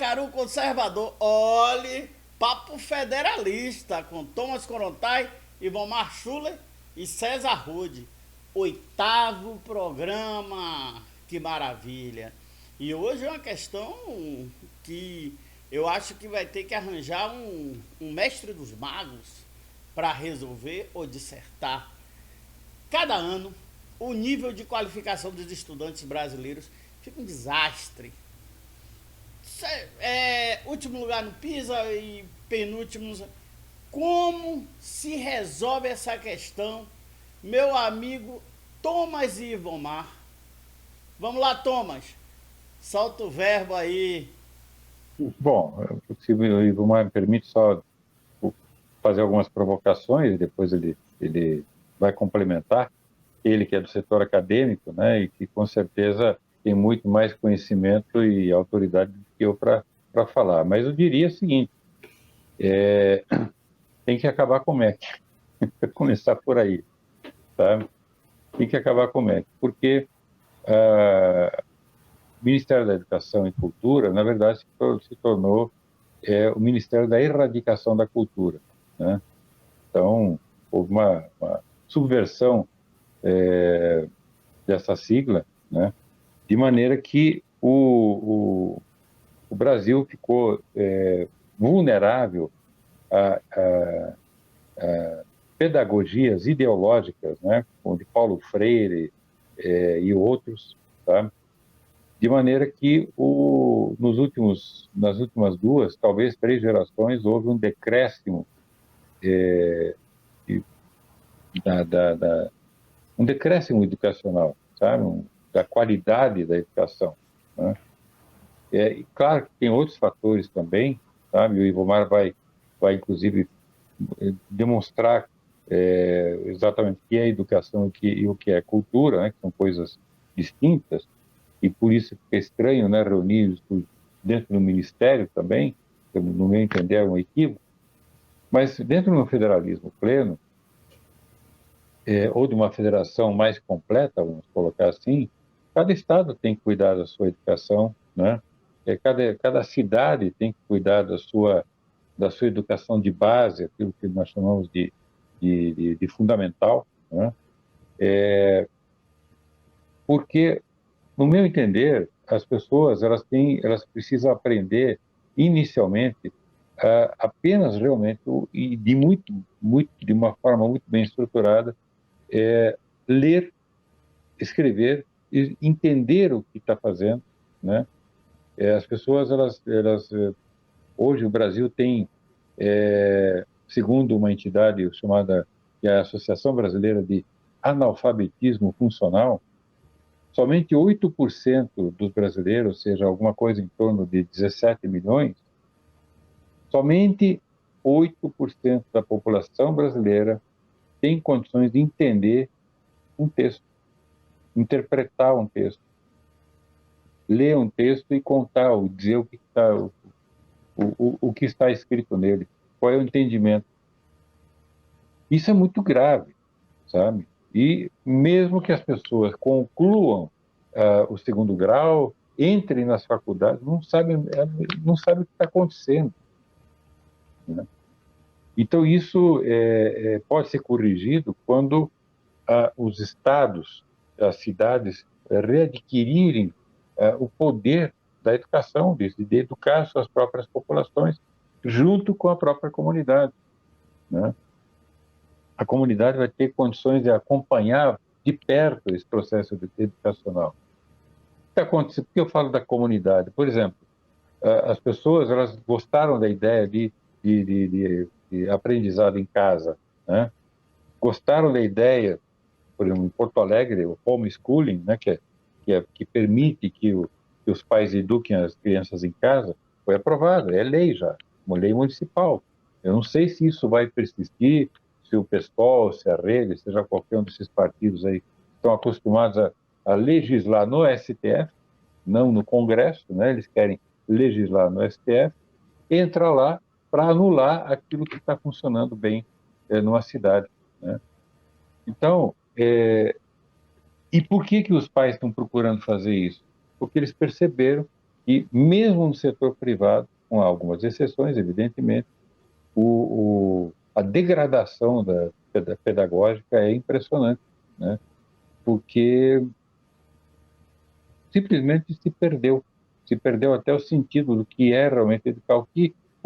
Mandacaru Conservador. Olhe, papo federalista com Thomas Corontai, Ivomar Schuller e César Rude. Oitavo programa. Que maravilha. E hoje é uma questão que eu acho que vai ter que arranjar um mestre dos magos para resolver ou dissertar. Cada ano, o nível de qualificação dos estudantes brasileiros fica um desastre. Último lugar no PISA e penúltimo. Como se resolve essa questão, meu amigo Thomas e Ivomar? Vamos lá, Thomas. Solta o verbo aí. Bom, se o Igor me permite só fazer algumas provocações, e depois ele vai complementar, ele que é do setor acadêmico, né, e que com certeza tem muito mais conhecimento e autoridade do que eu para falar. Mas eu diria o seguinte, tem que acabar com o MEC, começar por aí, tá? Tem que acabar com o MEC, porque o Ministério da Educação e Cultura, na verdade, se tornou o Ministério da Erradicação da Cultura, né? Então, houve uma subversão dessa sigla, né? De maneira que o Brasil ficou vulnerável a pedagogias ideológicas, né? Como de Paulo Freire e outros, tá? De maneira que nas últimas duas, talvez três gerações, houve um decréscimo de, um decréscimo educacional, sabe? Da qualidade da educação, né? E claro que tem outros fatores também, sabe? O Ivomar vai inclusive demonstrar exatamente o que é educação e o que é cultura, né? Que são coisas distintas, e por isso fica estranho, né? Reunir isso dentro do Ministério também, que, no meu entender, é um equívoco, mas dentro de um federalismo pleno, ou de uma federação mais completa, vamos colocar assim, cada estado tem que cuidar da sua educação, né? Cada cidade tem que cuidar da sua educação de base, aquilo que nós chamamos de fundamental, né? Porque, no meu entender, as pessoas elas precisam aprender inicialmente apenas realmente e de uma forma muito bem estruturada, ler, escrever e entender o que está fazendo, né? As pessoas hoje o Brasil tem, segundo uma entidade chamada que é a Associação Brasileira de Analfabetismo Funcional, somente 8% dos brasileiros, ou seja, alguma coisa em torno de 17 milhões, somente 8% da população brasileira tem condições de entender um texto, interpretar um texto, ler um texto e contar, ou dizer o que está escrito nele, qual é o entendimento. Isso é muito grave, sabe? E mesmo que as pessoas concluam o segundo grau, entrem nas faculdades, não sabem o que está acontecendo, né? Então, isso pode ser corrigido quando os estados, as cidades, readquirirem o poder da educação, de educar suas próprias populações, junto com a própria comunidade, né? A comunidade vai ter condições de acompanhar de perto esse processo educacional. O que acontece? Por que eu falo da comunidade? Por exemplo, as pessoas elas gostaram da ideia de aprendizado em casa, né? Gostaram da ideia, por exemplo, em Porto Alegre, o homeschooling, né? Que permite que os pais eduquem as crianças em casa, foi aprovado, é lei já, uma lei municipal. Eu não sei se isso vai persistir, se o PSCOL, se a Rede, seja qualquer um desses partidos aí, estão acostumados a legislar no STF, não no Congresso, né? Eles querem legislar no STF, entra lá para anular aquilo que está funcionando bem numa cidade, né? Então, e por que os pais estão procurando fazer isso? Porque eles perceberam E mesmo no setor privado, com algumas exceções, evidentemente, a degradação da pedagógica é impressionante, né? Porque simplesmente se perdeu até o sentido do que é realmente educar, o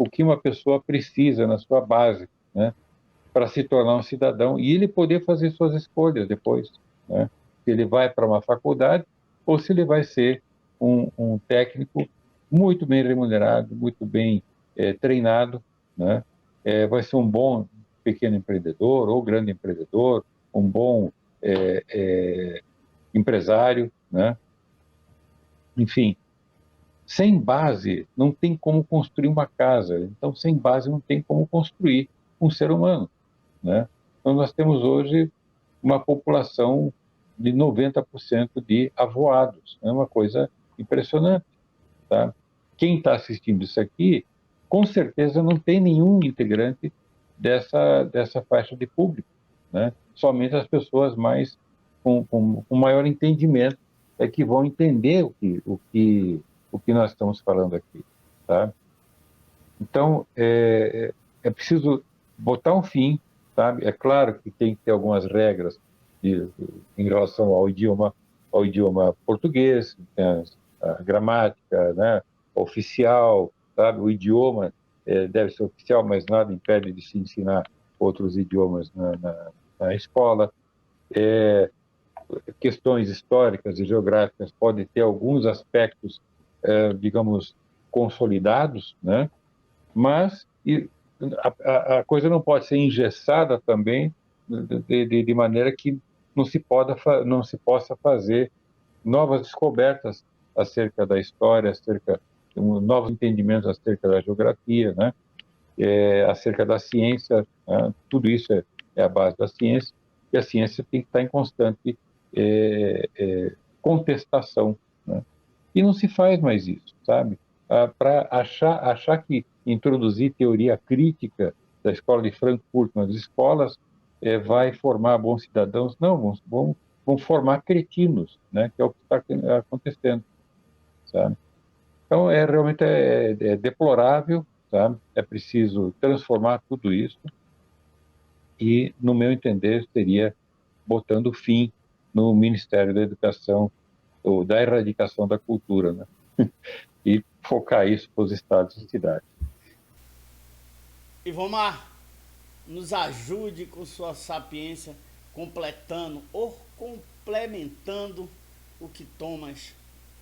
que uma pessoa precisa na sua base, né? Para se tornar um cidadão e ele poder fazer suas escolhas depois, né? Se ele vai para uma faculdade ou se ele vai ser um técnico muito bem remunerado, muito bem treinado, né? Vai ser um bom pequeno empreendedor ou grande empreendedor, um bom empresário, né? Enfim, sem base não tem como construir uma casa, então sem base não tem como construir um ser humano, né? Então nós temos hoje uma população de 90% de avoados, é uma coisa impressionante, tá? Quem está assistindo isso aqui, com certeza não tem nenhum integrante dessa faixa de público, né? Somente as pessoas mais com maior entendimento é que vão entender o que nós estamos falando aqui, tá? Então, é preciso botar um fim, sabe? É claro que tem que ter algumas regras em relação ao idioma português, tem a gramática, né? Oficial, sabe? O idioma deve ser oficial, mas nada impede de se ensinar outros idiomas na escola. Questões históricas e geográficas podem ter alguns aspectos, digamos, consolidados, né? Mas a coisa não pode ser engessada também de maneira que não se possa fazer novas descobertas acerca da história, novos entendimentos acerca da geografia, né? Acerca da ciência, né? Tudo isso é a base da ciência, e a ciência tem que estar em constante contestação, né? E não se faz mais isso, sabe? Para achar que introduzir teoria crítica da escola de Frankfurt nas escolas vai formar bons cidadãos, não, vão formar cretinos, né? Que é o que está acontecendo, sabe? Então, realmente é deplorável, sabe? É preciso transformar tudo isso e, no meu entender, seria botando fim no Ministério da Educação ou da erradicação da cultura, né? E focar isso para os estados e cidades. Ivomar, nos ajude com sua sapiência, completando ou complementando o que Thomas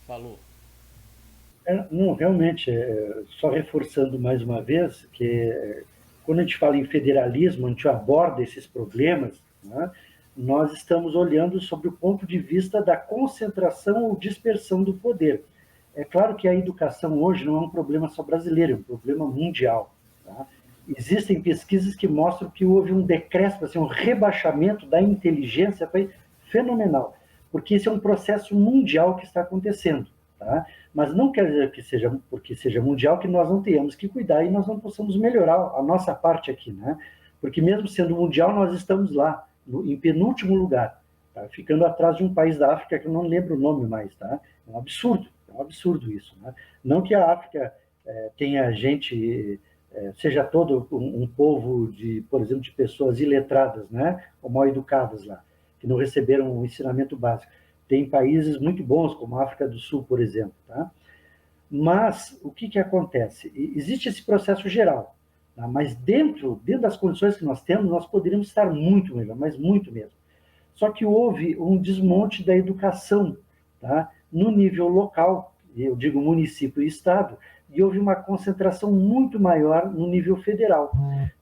falou. Não, realmente, só reforçando mais uma vez que quando a gente fala em federalismo, a gente aborda esses problemas, né, nós estamos olhando sobre o ponto de vista da concentração ou dispersão do poder. É claro que a educação hoje não é um problema só brasileiro, é um problema mundial. Tá? Existem pesquisas que mostram que houve um decréscimo, assim, um rebaixamento da inteligência, foi fenomenal, porque esse é um processo mundial que está acontecendo. Tá? Mas não quer dizer que seja porque seja mundial que nós não tenhamos que cuidar e nós não possamos melhorar a nossa parte aqui, né? Porque mesmo sendo mundial, nós estamos lá, em penúltimo lugar, tá? Ficando atrás de um país da África que eu não lembro o nome mais, tá? É um absurdo isso, né? Não que a África tenha gente, seja todo um povo de, por exemplo, de pessoas iletradas, né? Ou mal educadas lá, que não receberam um ensinamento básico. Tem países muito bons, como a África do Sul, por exemplo. Tá? Mas o que acontece? Existe esse processo geral, tá? Mas dentro das condições que nós temos, nós poderíamos estar muito melhor, mas muito mesmo. Só que houve um desmonte da educação, tá? No nível local, eu digo município e estado, e houve uma concentração muito maior no nível federal.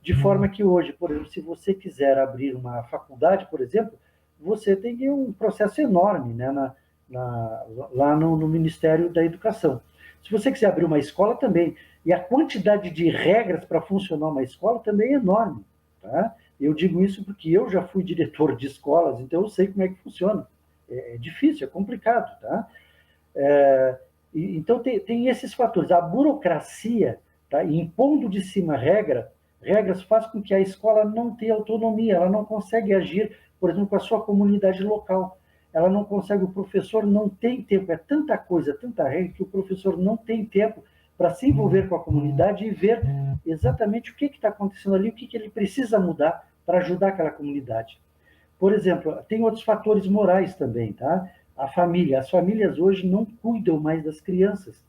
De forma que hoje, por exemplo, se você quiser abrir uma faculdade, por exemplo, você tem um processo enorme, né, lá no Ministério da Educação. Se você quiser abrir uma escola também, e a quantidade de regras para funcionar uma escola também é enorme. Tá? Eu digo isso porque eu já fui diretor de escolas, então eu sei como é que funciona. É difícil, é complicado. Tá? Então tem esses fatores. A burocracia, tá, impondo de cima regras faz com que a escola não tenha autonomia, ela não consegue agir, por exemplo, com a sua comunidade local. ela não consegue, o professor não tem tempo, é tanta coisa, tanta regra, que o professor não tem tempo para se envolver com a comunidade e ver exatamente o que está acontecendo ali, o que ele precisa mudar para ajudar aquela comunidade. Por exemplo, tem outros fatores morais também, tá? A família. As famílias hoje não cuidam mais das crianças.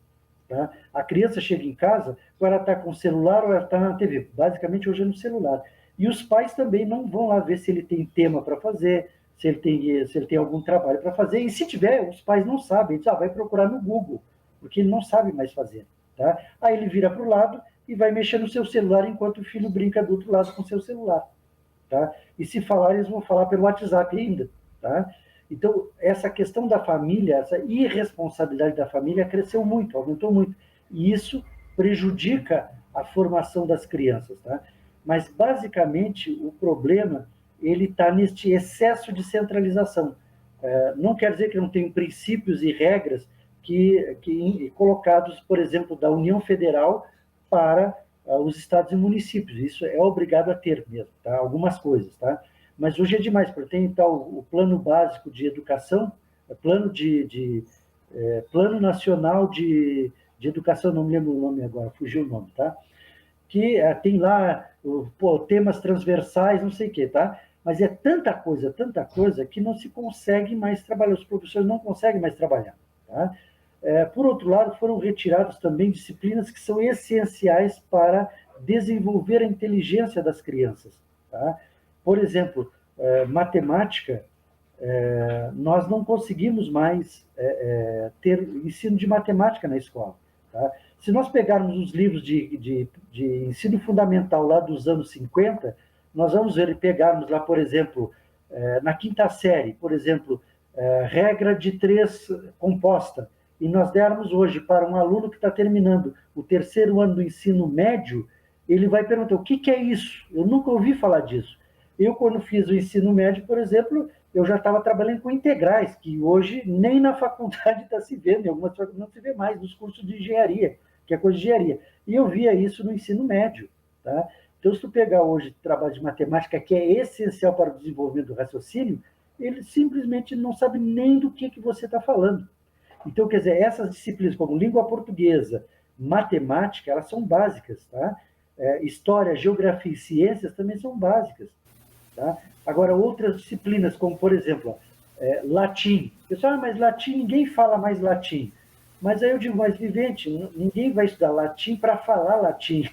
Tá? A criança chega em casa, ou ela está com o celular ou ela está na TV. Basicamente, hoje é no celular. E os pais também não vão lá ver se ele tem tema para fazer, se ele tem algum trabalho para fazer. E se tiver, os pais não sabem. Ele vai procurar no Google, porque ele não sabe mais fazer. Tá? Aí ele vira para o lado e vai mexer no seu celular enquanto o filho brinca do outro lado com o seu celular. Tá? E se falar, eles vão falar pelo WhatsApp ainda. Tá? Então, essa questão da família, essa irresponsabilidade da família cresceu muito, aumentou muito. E isso prejudica a formação das crianças. Tá? Mas, basicamente, o problema ele está neste excesso de centralização. Não quer dizer que não tem princípios e regras que colocados, por exemplo, da União Federal para os estados e municípios. Isso é obrigado a ter mesmo, tá? Algumas coisas, tá? Mas hoje é demais, porque tem então, o plano básico de educação, plano nacional de educação, não me lembro o nome agora, fugiu o nome, tá? Que tem lá temas transversais, não sei o quê, tá? Mas é tanta coisa, que não se consegue mais trabalhar, os professores não conseguem mais trabalhar, tá? Por outro lado, foram retiradas também disciplinas que são essenciais para desenvolver a inteligência das crianças. Tá? Por exemplo, matemática, nós não conseguimos mais ter ensino de matemática na escola. Tá? Se nós pegarmos os livros de ensino fundamental lá dos anos 50, nós vamos ver, pegarmos lá, por exemplo, na quinta série, por exemplo, regra de 3 composta, e nós dermos hoje para um aluno que está terminando o 3º ano do ensino médio, ele vai perguntar, o que é isso? Eu nunca ouvi falar disso. Eu, quando fiz o ensino médio, por exemplo, eu já estava trabalhando com integrais, que hoje nem na faculdade está se vendo, em algumas faculdades não se vê mais, nos cursos de engenharia, que é coisa de engenharia. E eu via isso no ensino médio. Tá? Então, se tu pegar hoje o trabalho de matemática, que é essencial para o desenvolvimento do raciocínio, ele simplesmente não sabe nem do que você está falando. Então, quer dizer, essas disciplinas como língua portuguesa, matemática, elas são básicas, tá? História, geografia e ciências também são básicas, tá? Agora, outras disciplinas, como, por exemplo, latim. Pessoal, mas latim, ninguém fala mais latim. Mas aí eu digo, mas vivente, ninguém vai estudar latim para falar latim.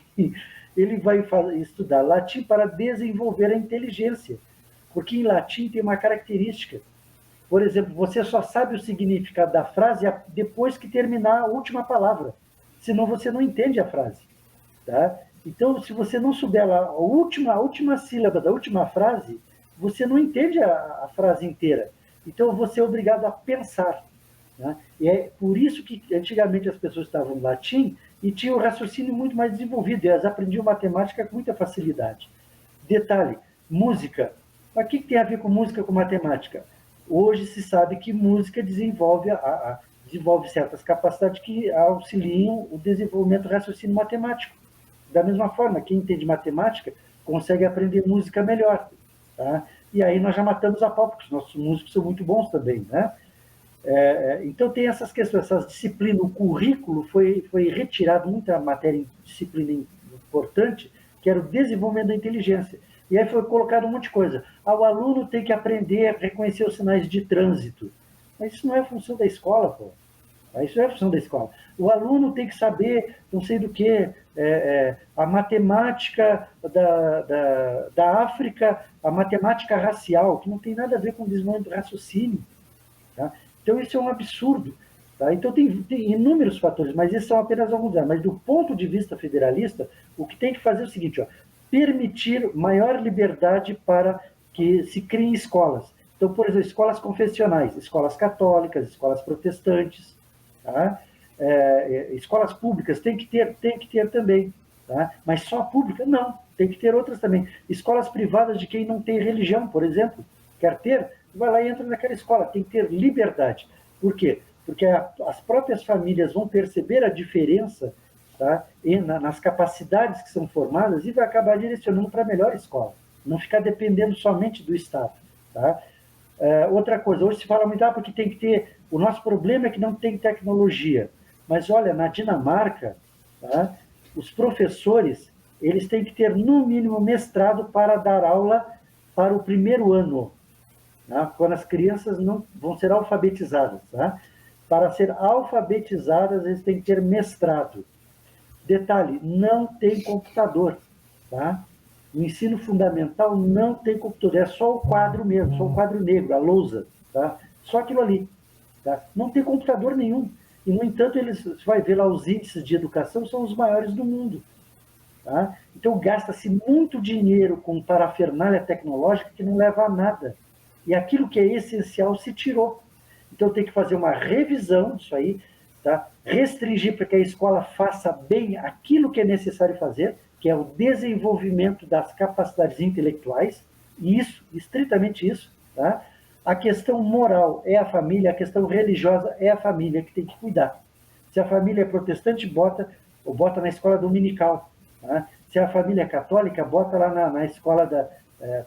Ele vai estudar latim para desenvolver a inteligência. Porque em latim tem uma característica. Por exemplo, você só sabe o significado da frase depois que terminar a última palavra. Senão você não entende a frase. Tá? Então, se você não souber a última sílaba da última frase, você não entende a frase inteira. Então, você é obrigado a pensar. Tá? E é por isso que antigamente as pessoas estavam no latim e tinham o raciocínio muito mais desenvolvido. E elas aprendiam matemática com muita facilidade. Detalhe, música. Mas o que tem a ver com música com matemática? Hoje se sabe que música desenvolve certas capacidades que auxiliam o desenvolvimento do raciocínio matemático. Da mesma forma, quem entende matemática consegue aprender música melhor. Tá? E aí nós já matamos a pau, porque os nossos músicos são muito bons também. Né? Então tem essas questões, essas disciplinas, o currículo foi retirado, muita disciplina importante, que era o desenvolvimento da inteligência. E aí foi colocado um monte de coisa. O aluno tem que aprender a reconhecer os sinais de trânsito. Mas isso não é função da escola, pô. Isso não é função da escola. O aluno tem que saber, não sei do que, a matemática da África, a matemática racial, que não tem nada a ver com o desenvolvimento do raciocínio. Tá? Então isso é um absurdo. Tá? Então tem inúmeros fatores, mas esses são apenas alguns. Mas do ponto de vista federalista, o que tem que fazer é o seguinte, permitir maior liberdade para que se criem escolas. Então, por exemplo, escolas confessionais, escolas católicas, escolas protestantes, tá? Escolas públicas tem que ter também, tá? Mas só pública? Não, tem que ter outras também. Escolas privadas de quem não tem religião, por exemplo, quer ter, vai lá e entra naquela escola, tem que ter liberdade. Por quê? Porque as próprias famílias vão perceber a diferença, tá? Nas capacidades que são formadas e vai acabar direcionando para a melhor escola, não ficar dependendo somente do Estado. Tá? Outra coisa, hoje se fala muito, porque tem que ter... O nosso problema é que não tem tecnologia. Mas olha, na Dinamarca, tá, os professores, eles têm que ter, no mínimo, mestrado para dar aula para o primeiro ano, tá, quando as crianças não vão ser alfabetizadas. Tá? Para ser alfabetizadas, eles têm que ter mestrado. Detalhe, não tem computador. Tá? No ensino fundamental não tem computador, é só o quadro mesmo, só o quadro negro, a lousa, tá? Só aquilo ali. Tá? Não tem computador nenhum. E, no entanto, você vai ver lá os índices de educação são os maiores do mundo. Tá? Então, gasta-se muito dinheiro com parafernália tecnológica que não leva a nada. E aquilo que é essencial se tirou. Então, tem que fazer uma revisão disso aí, tá? Restringir para que a escola faça bem aquilo que é necessário fazer, que é o desenvolvimento das capacidades intelectuais, isso, estritamente isso. Tá? A questão moral é a família, a questão religiosa é a família que tem que cuidar. Se a família é protestante, bota na escola dominical. Tá? Se a família é católica, bota lá na escola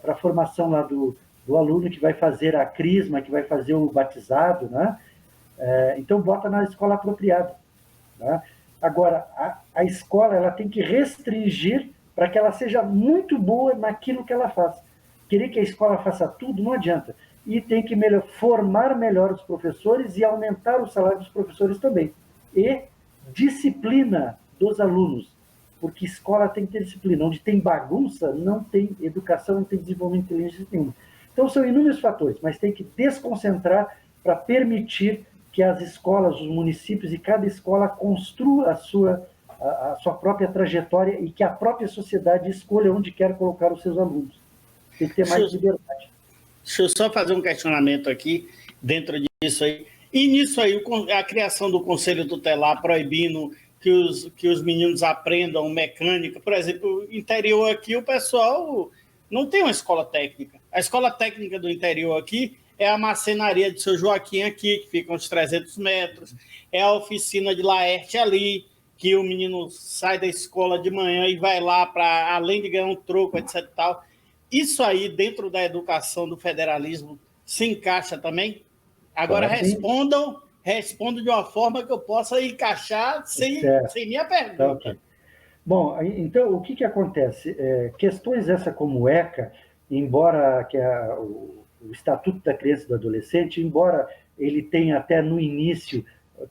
para a formação lá do aluno que vai fazer a crisma, que vai fazer o batizado. Né? Então, bota na escola apropriada. Tá? Agora, a escola ela tem que restringir para que ela seja muito boa naquilo que ela faz. Querer que a escola faça tudo não adianta. E tem que formar melhor os professores e aumentar o salário dos professores também. E disciplina dos alunos, porque escola tem que ter disciplina. Onde tem bagunça, não tem educação, não tem desenvolvimento de inteligência nenhuma. Então, são inúmeros fatores, mas tem que desconcentrar para permitir que as escolas, os municípios e cada escola construa a sua própria trajetória e que a própria sociedade escolha onde quer colocar os seus alunos. Tem que ter mais liberdade. Deixa eu só fazer um questionamento aqui, dentro disso aí. E nisso aí, a criação do Conselho Tutelar proibindo que os meninos aprendam mecânica. Por exemplo, no interior aqui, o pessoal não tem uma escola técnica. A escola técnica do interior aqui é a marcenaria de Seu Joaquim aqui, que fica uns 300 metros. É a oficina de Laerte ali, que o menino sai da escola de manhã e vai lá para, além de ganhar um troco, etc. Tal. Isso aí, dentro da educação do federalismo, se encaixa também? Agora, respondam de uma forma que eu possa encaixar sem minha pergunta. Tá, okay. Bom, então, o que acontece? Questões essa como o ECA, embora o Estatuto da Criança e do Adolescente, embora ele tenha até no início,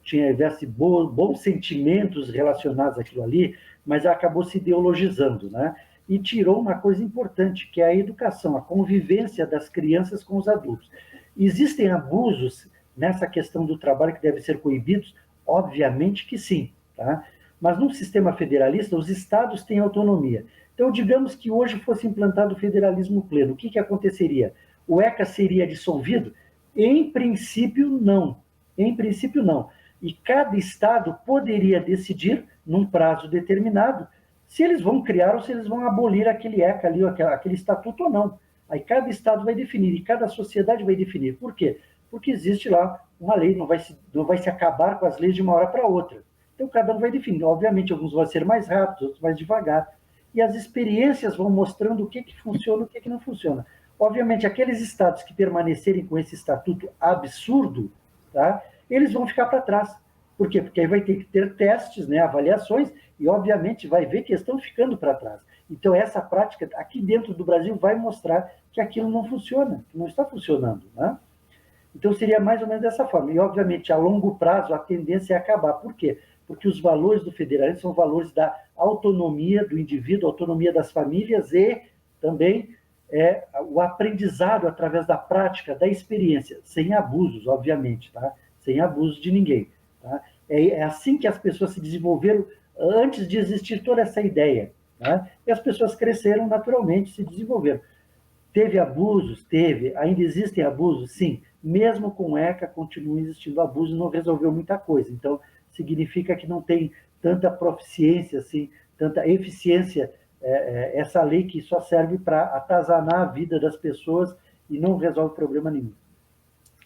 tivesse bons sentimentos relacionados àquilo ali, mas acabou se ideologizando, né? E tirou uma coisa importante, que é a educação, a convivência das crianças com os adultos. Existem abusos nessa questão do trabalho que devem ser coibidos? Obviamente que sim, tá? Mas no sistema federalista, os estados têm autonomia. Então, digamos que hoje fosse implantado o federalismo pleno, o que aconteceria? O ECA seria dissolvido? Em princípio, não. Em princípio, não. E cada estado poderia decidir, num prazo determinado, se eles vão criar ou se eles vão abolir aquele ECA ali, aquele estatuto ou não. Aí cada estado vai definir e cada sociedade vai definir. Por quê? Porque existe lá uma lei, não vai se acabar com as leis de uma hora para outra. Então cada um vai definir. Obviamente, alguns vão ser mais rápidos, outros mais devagar. E as experiências vão mostrando o que funciona e o que não funciona. Obviamente, aqueles estados que permanecerem com esse estatuto absurdo, tá, eles vão ficar para trás. Por quê? Porque aí vai ter que ter testes, né, avaliações, e obviamente vai ver que estão ficando para trás. Então, essa prática aqui dentro do Brasil vai mostrar que aquilo não funciona, que não está funcionando. Né? Então, seria mais ou menos dessa forma. E, obviamente, a longo prazo, a tendência é acabar. Por quê? Porque os valores do federalismo são valores da autonomia do indivíduo, autonomia das famílias e também o aprendizado através da prática, da experiência, sem abusos, obviamente, tá? Sem abuso de ninguém. Tá? É assim que as pessoas se desenvolveram antes de existir toda essa ideia. Tá? E as pessoas cresceram naturalmente, se desenvolveram. Teve abusos? Teve. Ainda existem abusos? Sim. Mesmo com ECA, continua existindo abuso e não resolveu muita coisa. Então, significa que não tem tanta proficiência, assim, tanta eficiência, essa lei que só serve para atazanar a vida das pessoas e não resolve problema nenhum.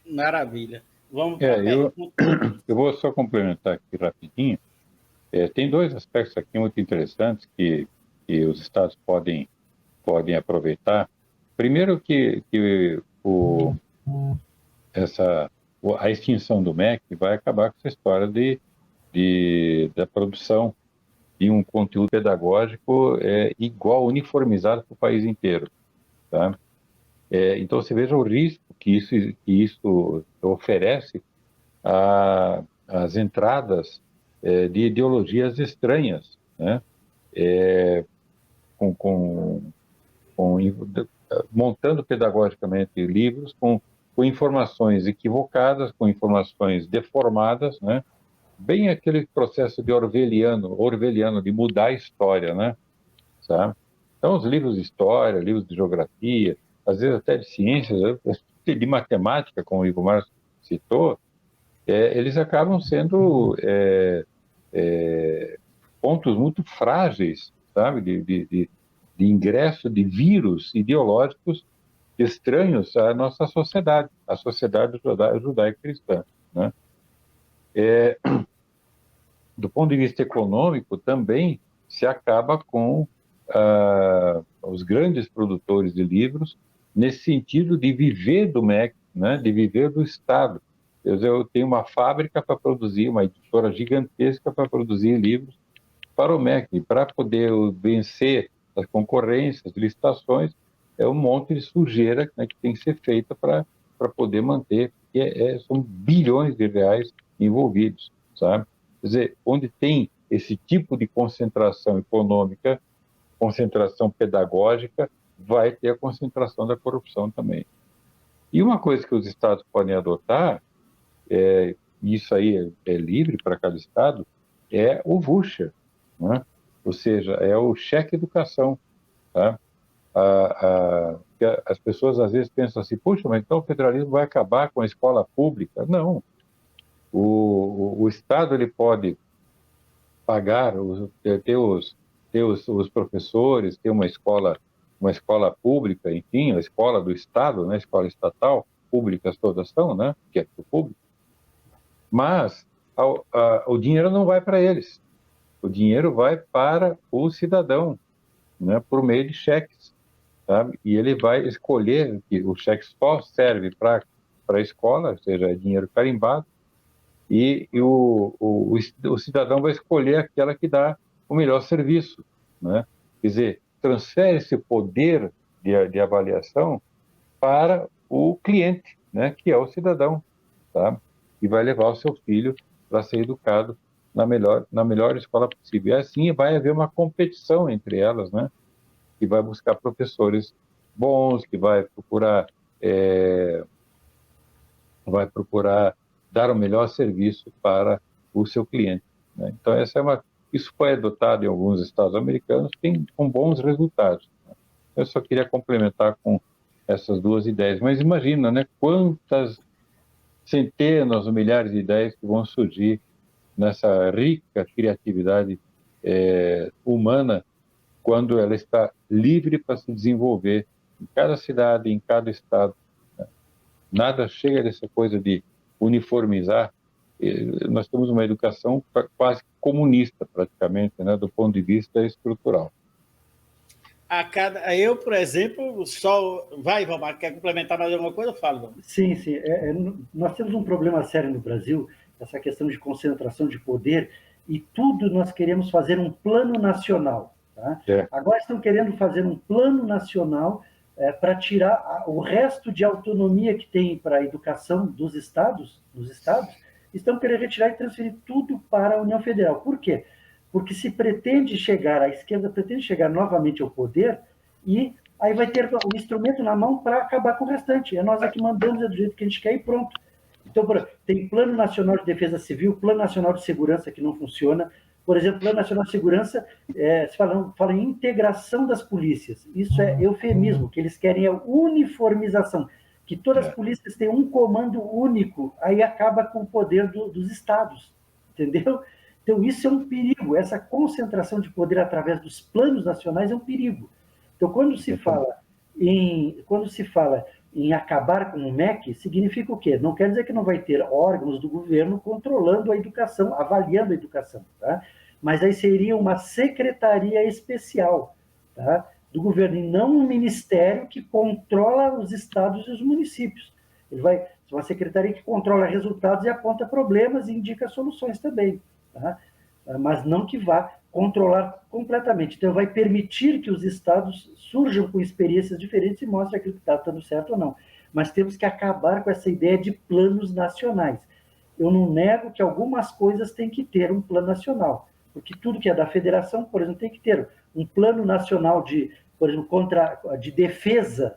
Maravilha. Vamos eu vou só complementar aqui rapidinho. Tem dois aspectos aqui muito interessantes que os estados podem aproveitar. Primeiro que A extinção do MEC vai acabar com essa história da produção de um conteúdo pedagógico igual, uniformizado para o país inteiro. Tá? Então, você veja o risco que isso oferece às entradas de ideologias estranhas, né? Montando pedagogicamente livros com informações equivocadas, com informações deformadas, né? Bem aquele processo de orwelliano de mudar a história, né? Sabe? Então, os livros de história, livros de geografia, às vezes até de ciências, de matemática, como o Igor Marcos citou, eles acabam sendo pontos muito frágeis, sabe, de ingresso de vírus ideológicos estranhos à nossa sociedade, a sociedade judaico-cristã, né? Do ponto de vista econômico, também se acaba com os grandes produtores de livros, nesse sentido de viver do MEC, né, de viver do Estado. Eu tenho uma fábrica para produzir, uma editora gigantesca para produzir livros para o MEC, para poder vencer as concorrências, as licitações, um monte de sujeira, né, que tem que ser feita para poder manter, porque são bilhões de reais envolvidos, sabe? Quer dizer, onde tem esse tipo de concentração econômica, concentração pedagógica, vai ter a concentração da corrupção também. E uma coisa que os estados podem adotar, isso aí é livre para cada estado, é o voucher, né? Ou seja, é o cheque educação. Tá? As pessoas às vezes pensam assim, puxa, mas então o federalismo vai acabar com a escola pública? Não. O Estado ele pode pagar, ter os professores, ter uma escola pública, enfim, a escola do Estado, né, escola estatal, públicas todas são, né, que é do público, mas o dinheiro não vai para eles, o dinheiro vai para o cidadão, né, por meio de cheques, sabe? E ele vai escolher que o cheque só serve para a escola, ou seja, é dinheiro carimbado, e o cidadão vai escolher aquela que dá o melhor serviço, né? Quer dizer, transfere esse poder de avaliação para o cliente, né? Que é o cidadão, tá? E vai levar o seu filho para ser educado na melhor escola possível. E assim vai haver uma competição entre elas, né? Que vai buscar professores bons, que vai procurar dar o melhor serviço para o seu cliente, né? Então, isso foi adotado em alguns estados americanos, com bons resultados, né? Eu só queria complementar com essas duas ideias, mas imagina, né, quantas centenas ou milhares de ideias que vão surgir nessa rica criatividade humana quando ela está livre para se desenvolver em cada cidade, em cada estado, né? Nada chega dessa coisa de uniformizar. Nós temos uma educação quase comunista, praticamente, né, do ponto de vista estrutural. Eu, por exemplo, vai, Vomar, quer complementar mais alguma coisa? Fala, Vomar. Sim. Nós temos um problema sério no Brasil, essa questão de concentração de poder, e tudo nós queremos fazer um plano nacional. Tá? Agora estão querendo fazer um plano nacional para tirar o resto de autonomia que tem para a educação dos estados, estão querendo retirar e transferir tudo para a União Federal. Por quê? Porque a esquerda pretende chegar novamente ao poder e aí vai ter o instrumento na mão para acabar com o restante. É nós aqui mandamos do jeito que a gente quer e pronto. Então, tem Plano Nacional de Defesa Civil, Plano Nacional de Segurança que não funciona. Por exemplo, Plano Nacional de Segurança, se fala em integração das polícias. Isso é eufemismo, que eles querem a uniformização, que todas as polícias têm um comando único, aí acaba com o poder dos estados, entendeu? Então, isso é um perigo, essa concentração de poder através dos planos nacionais é um perigo. Então, quando se fala em acabar com o MEC, significa o quê? Não quer dizer que não vai ter órgãos do governo controlando a educação, avaliando a educação, tá? Mas aí seria uma secretaria especial, tá? Do governo, e não um ministério que controla os estados e os municípios. Ele vai, uma secretaria que controla resultados e aponta problemas e indica soluções também, tá? Mas não que vá controlar completamente. Então, vai permitir que os estados surjam com experiências diferentes e mostrem aquilo que está dando certo ou não. Mas temos que acabar com essa ideia de planos nacionais. Eu não nego que algumas coisas têm que ter um plano nacional, porque tudo que é da federação, por exemplo, tem que ter um plano nacional de, por exemplo, de defesa.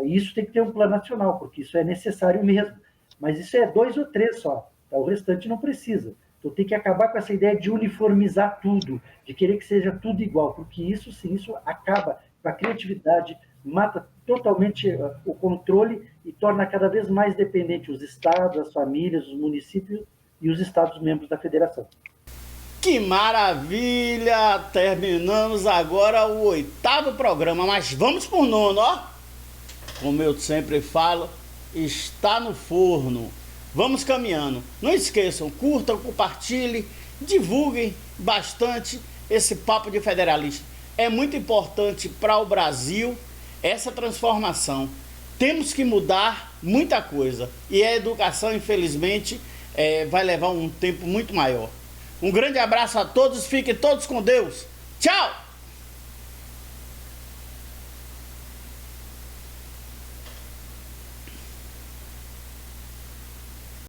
Isso tem que ter um plano nacional, porque isso é necessário mesmo. Mas isso é 2 ou 3 só, tá? O restante não precisa. Então tem que acabar com essa ideia de uniformizar tudo, de querer que seja tudo igual, porque isso sim, isso acaba com a criatividade, mata totalmente o controle e torna cada vez mais dependente os estados, as famílias, os municípios e os estados membros da federação. Que maravilha! Terminamos agora o 8º programa, mas vamos por 9º, ó! Como eu sempre falo, está no forno. Vamos caminhando. Não esqueçam, curtam, compartilhem, divulguem bastante esse papo de federalista. É muito importante para o Brasil essa transformação. Temos que mudar muita coisa. E a educação, infelizmente, vai levar um tempo muito maior. Um grande abraço a todos, fiquem todos com Deus. Tchau!